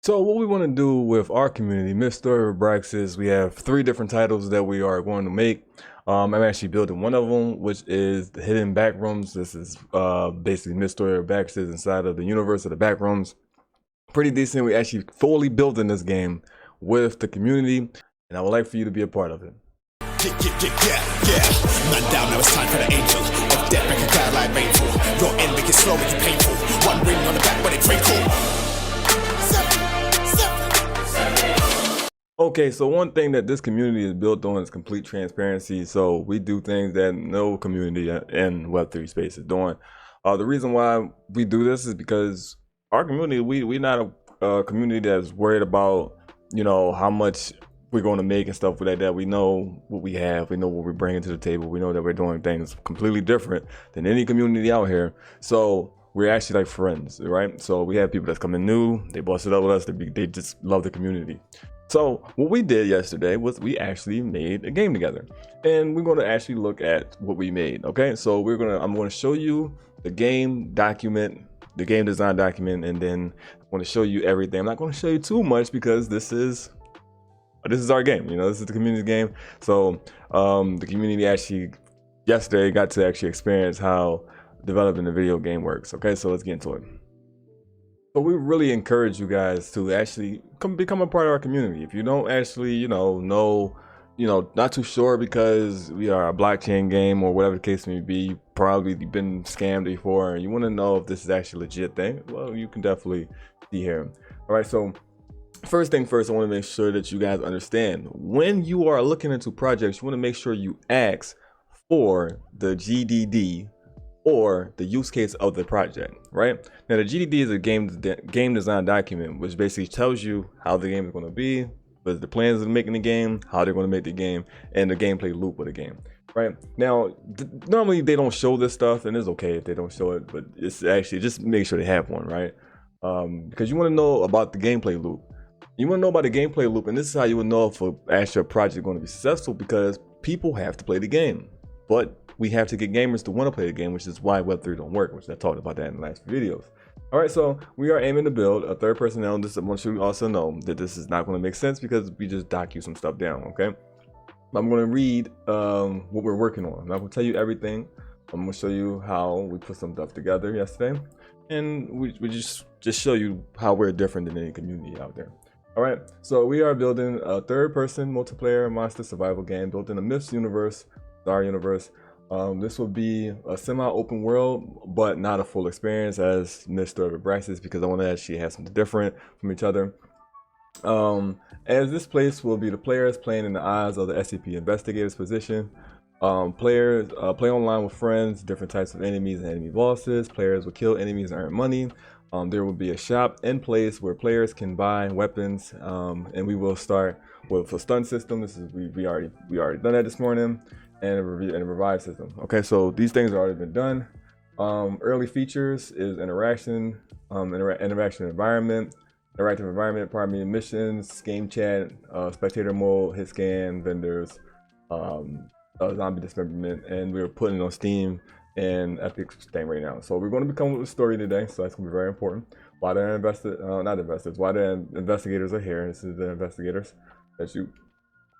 So what we want to do with our community, Mr. Abraxas, we have 3 different titles that we are going to make. I'm actually building one of them, which is the Hidden Backrooms. This is basically Mr. Abraxas inside of the universe of the Backrooms. Pretty decent. We actually fully building this game with the community, and I would like for you to be a part of it. Yeah. Man down, now it's time for the angel of death, make a cloud like rainfall. Your end, make it slow, make it painful. One ring on the back, but it's wrinkle. Okay, so one thing that this community is built on is complete transparency. So we do things that no community in Web3 space is doing. The reason why we do this is because our community, we're not a community that's worried about, how much we're going to make and stuff like that. We know what we have. We know what we're bringing to the table. We know that we're doing things completely different than any community out here. So we're actually like friends, right? So we have people that's coming new. They busted up with us. They just love the community. So what we did yesterday was we actually made a game together, and we're going to actually look at what we made. Okay, so I'm going to show you the game document, the game design document, and then I'm going to show you everything. I'm not going to show you too much because this is our game. This is the community game. So the community actually yesterday got to actually experience how developing a video game works. Okay, so let's get into it. So we really encourage you guys to actually become a part of our community. If you don't actually, not too sure because we are a blockchain game or whatever the case may be, you've probably been scammed before and you want to know if this is actually a legit thing, well, you can definitely see here. All right, so first thing first, I want to make sure that you guys understand when you are looking into projects, you want to make sure you ask for the GDD or the use case of the project, right? Now the GDD is a game design document, which basically tells you how the game is going to be, what the plans of making the game, how they're going to make the game, and the gameplay loop of the game, right? Now, normally they don't show this stuff, and it's okay if they don't show it, but it's actually just make sure they have one, right? Because you want to know about the gameplay loop. You want to know about the gameplay loop, and this is how you would know if a project is going to be successful, because people have to play the game, but we have to get gamers to want to play the game, which is why Web3 don't work, which I talked about that in the last few videos. All right, so we are aiming to build a third person now. I want you to also know that this is not going to make sense because we just docu some stuff down, okay? I'm going to read what we're working on. I'm not going to tell you everything. I'm going to show you how we put some stuff together yesterday, and we just show you how we're different than any community out there. All right, so we are building a third person multiplayer monster survival game built in the Myths universe, our universe. This will be a semi-open world, but not a full experience as Mr. Abraxas, because I want to actually have something different from each other. As this place will be the players playing in the eyes of the SCP investigator's position. Players play online with friends, different types of enemies and enemy bosses. Players will kill enemies and earn money. There will be a shop in place where players can buy weapons, and we will start with a stun system. This is we already done that this morning. And a revive system. Okay, so these things have already been done. Early features is interaction, interactive environment, pardon me, missions, game chat, spectator mode, hit scan, vendors, zombie dismemberment, and we're putting it on Steam and Epic thing right now. So we're going to become with a story today, so that's going to be very important. Why the investigators are here. This is the investigators that you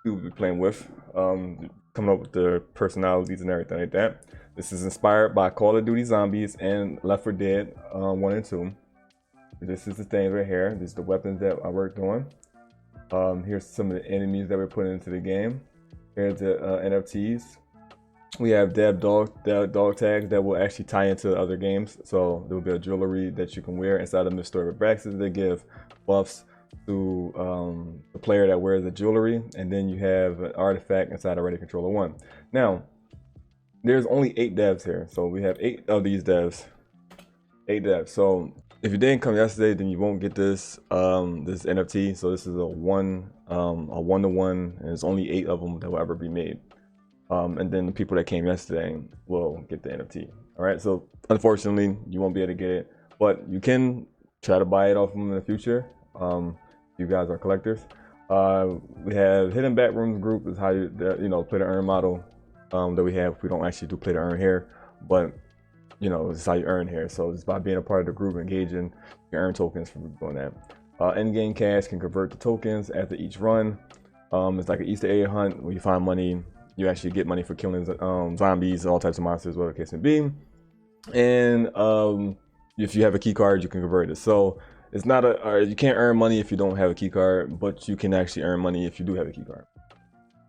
will be playing with. Coming up with their personalities and everything like that. This is inspired by Call of Duty Zombies and Left 4 Dead 1 and 2. This is the thing right here. These are the weapons that I worked on. Here's some of the enemies that we're putting into the game. Here's the NFTs. We have dog tags that will actually tie into other games. So there will be a jewelry that you can wear inside of Mr. Abraxas. They give buffs to the player that wears the jewelry, and then you have an artifact inside of Ready Controller 1. Now, there's only 8 devs here, so we have 8 of these devs. 8 devs. So if you didn't come yesterday, then you won't get this this NFT. So this is a one-to-one, and there's only 8 of them that will ever be made. And then the people that came yesterday will get the NFT. All right. So unfortunately, you won't be able to get it, but you can try to buy it off them in the future. You guys are collectors. We have Hidden Backrooms group is how you play to earn model that we have. We don't actually do play to earn here, but this is how you earn here. So just by being a part of the group, engaging, you earn tokens from doing that. In-game cash can convert to tokens after each run. It's like an Easter egg hunt where you find money. You actually get money for killing zombies, all types of monsters, whatever the case may be. And if you have a key card, you can convert it. So it's not you can't earn money if you don't have a key card, but you can actually earn money if you do have a key card.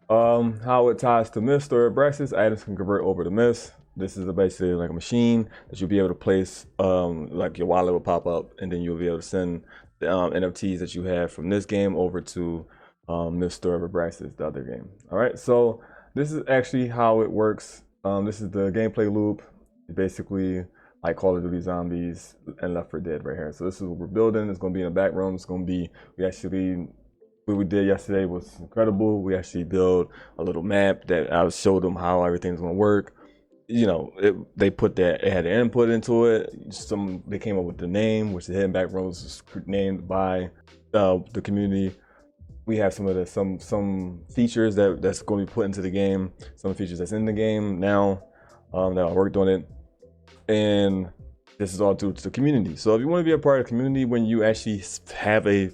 How it ties to Mist or Abraxas, items can convert over to Mist. This is basically like a machine that you'll be able to place, like your wallet will pop up, and then you'll be able to send the NFTs that you have from this game over to Mist or Abraxas, the other game. All right, so this is actually how it works. This is the gameplay loop. Basically, like Call of Duty Zombies and Left 4 Dead right here. So this is what we're building. It's going to be in the back room. It's going to be, what we did yesterday was incredible. We actually built a little map that I showed them how everything's going to work. You know, they put that, it had an input into it. They came up with the name, which the Hidden Back Rooms was named by the community. We have some features that's going to be put into the game. Some features that's in the game now that I worked on it. And this is all due to the community. So if you want to be a part of the community, when you actually have a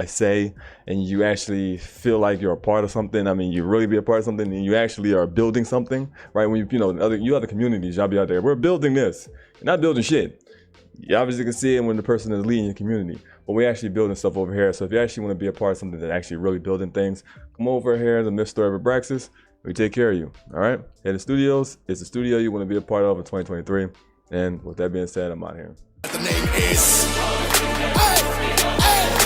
say, and you actually feel like you're a part of something, I mean, you really be a part of something, and you actually are building something, right? When other communities, y'all be out there, we're building this, you're not building shit. You obviously can see it when the person is leading your community, but we're actually building stuff over here. So if you actually want to be a part of something that actually really building things, come over here to Mr. Abraxas. We take care of you. All right. Head to Studios. It's a studio you want to be a part of in 2023. And with that being said, I'm out here. The name is. Hey, hey.